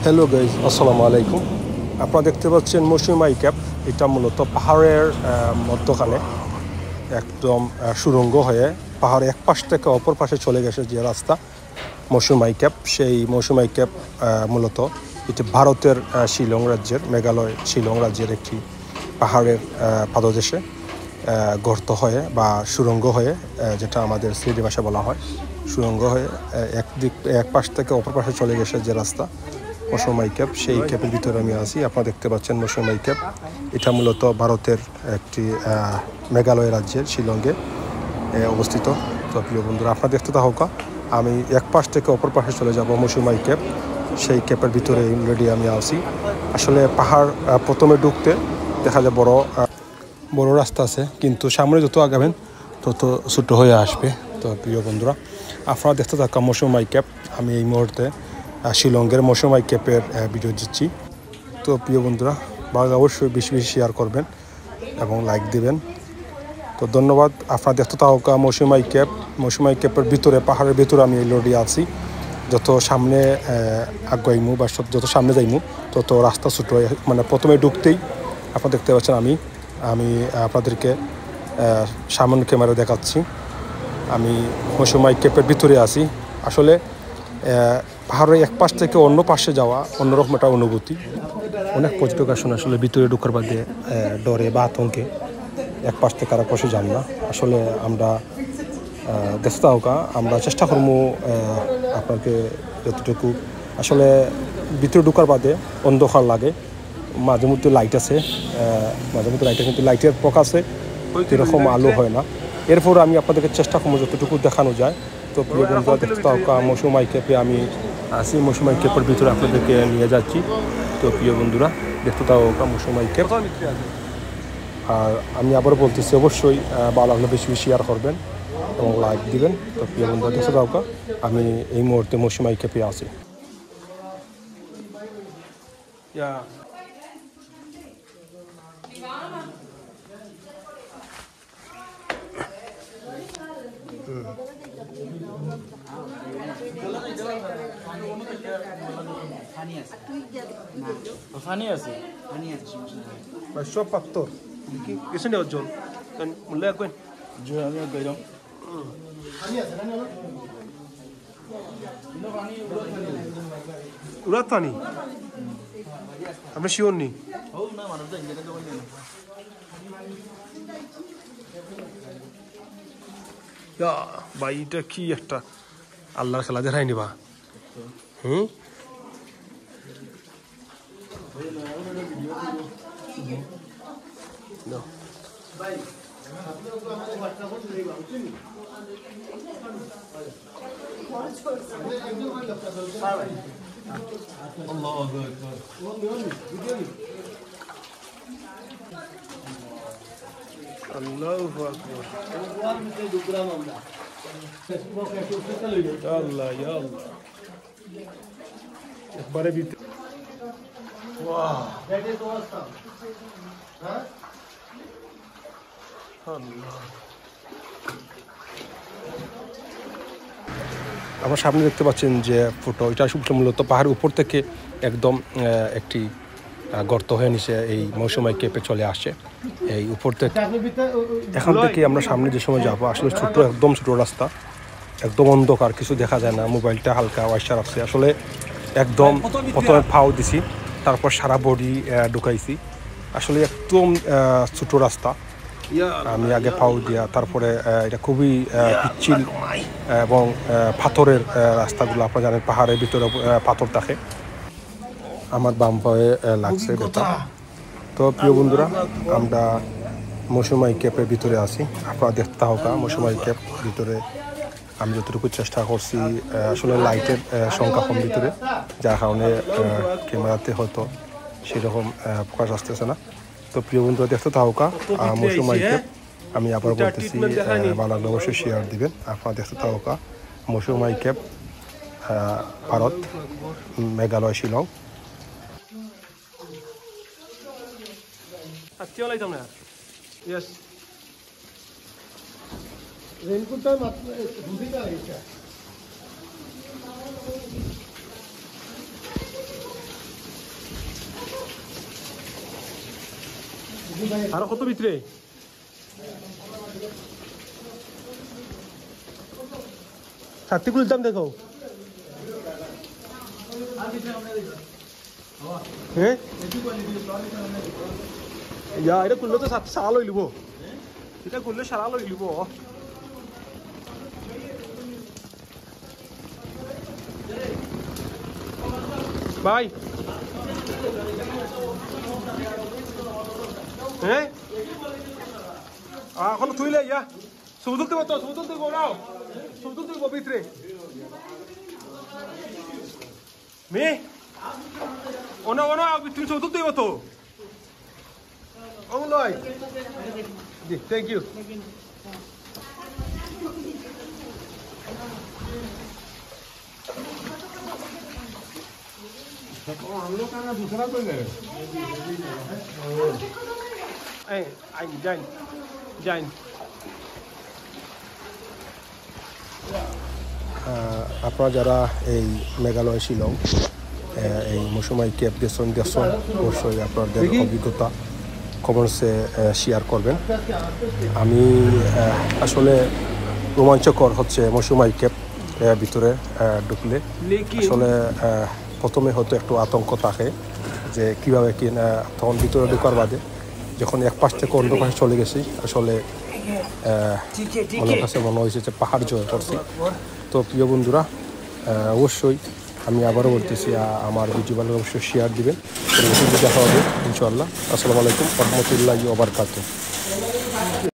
Hello guys, আসসালামু আলাইকুম। আপনারা দেখতে পাচ্ছেন মৌসুমাই ক্যাপ। এটা মূলত পাহাড়ের মধ্যখানে একদম সুড়ঙ্গ হয়ে পাহাড়ের এক পাশ থেকে অপর পাশে চলে গেছে যে রাস্তা মৌসুমাই ক্যাপ। সেই মৌসুমাই ক্যাপ মূলত এটি ভারতের শিলং রাজ্যের, মেঘালয় শিলং রাজ্যের একটি পাহাড়ের পাদদেশে গর্ত হয়ে বা সুড়ঙ্গ হয়ে, যেটা আমাদের সিলেটি ভাষা বলা হয়, সুড়ঙ্গ হয়ে এক পাশ থেকে অপর পাশে চলে গেছে যে রাস্তা মৌসুমাই ক্যাপ। সেই ক্যাপের ভিতরে আমি আছি। আপনারা দেখতে পাচ্ছেন মৌসুমাই ক্যাপ। এটা মূলত ভারতের একটি মেঘালয় রাজ্যের শিলংয়ে অবস্থিত। তো প্রিয় বন্ধুরা, আপনারা দেখতে থাকুক। আমি এক পাশ থেকে অপর পাশে চলে যাব মৌসুমাই ক্যাপ। সেই ক্যাপের ভিতরে অলরেডি আমি আছি। আসলে পাহাড় প্রথমে ঢুকতে দেখা যায় বড় রাস্তা আছে, কিন্তু সামনে যত আগাবেন তত ছোটো হয়ে আসবে। তো প্রিয় বন্ধুরা, আপনারা দেখতে থাকা মৌসুমাই ক্যাপ। আমি এই মুহূর্তে শিলংয়ের মৌসুমাই ক্যাপের ভিডিও দিচ্ছি। তো প্রিয় বন্ধুরা, ভালো অবশ্যই বেশি বেশি শেয়ার করবেন এবং লাইক দিবেন। তো ধন্যবাদ। আপনারা দেখতে থাকা মৌসুমাই ক্যাপ। মৌসুমাই ক্যাপের ভিতরে, পাহাড়ের ভিতরে আমি অলরেডি আছি। যত সামনে আগাইমু বা যত সামনে যাইমু তত রাস্তা ছোটো হয়। মানে প্রথমে ঢুকতেই আপনারা দেখতে পাচ্ছেন আমি আপনাদেরকে সামনে ক্যামেরা দেখাচ্ছি। আমি মৌসুমাই ক্যাপের ভিতরে আছি। আসলে পাহাড়ের এক পাশ থেকে অন্য পাশে যাওয়া অন্যরকম একটা অনুভূতি। অনেক পর্যটক আসুন আসলে ভিতরে ঢোকার বাদে ডরে বা আতঙ্কে এক পাশ থেকে আরেক পাশে যান না। আসলে আমরা দেখতে হোক, আমরা চেষ্টা করবো আপনাকে যতটুকু। আসলে ভিতরে ঢোকার বাদে অন্ধকার লাগে, মাঝে মধ্যে লাইট আছে, কিন্তু লাইটের প্রকাশে এরকম আলো হয় না। এরপর আমি আপনাদেরকে চেষ্টা করবো যতটুকু দেখানো যায়। তো প্রিয় বন্ধুরা, দেখতে থাকা মৌসুমাই ক্যাপে আমি আছি। মৌসুমাই ক্যাপের ভিতরে আপনাদেরকে নিয়ে যাচ্ছি। তো প্রিয় বন্ধুরা, দেখতে থাকা মৌসুমাই ক্যাপ। আর আমি আবারও বলতেছি, অবশ্যই ভালো লাগলে বেশি বেশি শেয়ার করবেন এবং লাইক দিবেন। তো প্রিয় বন্ধুরা, দেখতে থাকা আমি এই মুহূর্তে মৌসুমাই ক্যাপে আছি। সব পাত্তর কিছু নেই অর্জন মূল্য একবেন উড়াত পানি আপনি শিওর নি? ভাই, এটা কি একটা আল্লাহর খেলা দেখাই নিবা। আল্লাহ একবারে ভিতরে। আমার সামনে দেখতে পাচ্ছেন যে ফটো, এটা মূলত পাহাড়ের উপর থেকে একদম একটি গর্ত হয়ে নিচে এই মৌসুমাই ক্যাপে চলে আসে। এই উপর থেকে এখান থেকে আমরা সামনে যে সময় যাবো, আসলে একদম ছোট রাস্তা, একদম অন্ধকার, কিছু দেখা যায় না। মোবাইলটা হালকা ওয়াইসা রাখছে। আসলে একদম প্রথমে ফাও দিছি, তারপর সারা বডি ঢুকাইছি। আসলে একদম ছোট রাস্তা। আমি আগে ফাও দিয়া, তারপরে এটা খুবই পিচ্ছিল এবং পাথরের রাস্তাগুলো। আপনারা জানেন পাহাড়ের ভিতরে পাথর থাকে। আমার বাম পায়ে লাগছে ব্যথা। তো প্রিয় বন্ধুরা, আমরা মৌসুমাই ক্যাপের ভিতরে আছি। আপনারা দেখতে হোক মৌসুমাই ক্যাপ ভিতরে আমি যতটুকু চেষ্টা করছি। আসলে লাইটের সংখ্যা কম ভিতরে, যার কারণে ক্যামেরাতে হয়তো সেরকম প্রকাশ আসতেছে না। তো প্রিয় বন্ধুরা, দেখতে থাকুক মৌসুমাই ক্যাপ। আমি আবার বলতেছি, ভালো লাগলে অবশ্যই শেয়ার দিবেন। আপনারা দেখতে থাকুক Mawsmai cave, Bharat, Meghalaya Shillong. Yes. Raincoat दूसरी का है क्या? আর কত ভিতরে ছাত্রীগুলোর দাম দেখো হ্যাঁ এটা করলে তো সারা লই লিব এটা করলে সারা লই লিব ভাই হ্যাঁ এখন তুইলে ইয়া সমুদ্র দেবো তো সমুদ্র দেবো নাও সমুদ্র দেবো ভিতরে মেয়ে ওনা ওনা তুমি সমুদ্র দেবো তো ও নয় জি থ্যাংক ইউ हम लोग का ना दूसरा कोई है जाइन जाइन আপনারা যারা এই মেঘালয় শিলং এই মৌসুমাই ক্যাব গেছেন অবশ্যই আপনাদের অভিজ্ঞতা কমেন্টসে শেয়ার করবেন আমি আসলে রোমাঞ্চকর হচ্ছে মৌসুমাই ক্যাব ভিতরে ঢুকলে আসলে প্রথমে হয়তো একটু আতঙ্ক থাকে যে কীভাবে কি না তখন ভিতরে ঢোকার বাদে যখন এক পাশ থেকে অন্য পাশে চলে গেছি আসলে আমার কাছে মনে হয়েছে যে পাহাড় জয় করছি তো প্রিয় বন্ধুরা অবশ্যই আমি আবারও বলতেছি আমার ভিডিও ভালো অবশ্যই শেয়ার দিবেন দেখা হবে ইনশাআল্লাহ আসসালামু আলাইকুম ওয়া রাহমাতুল্লাহি ওয়া বারাকাতুহু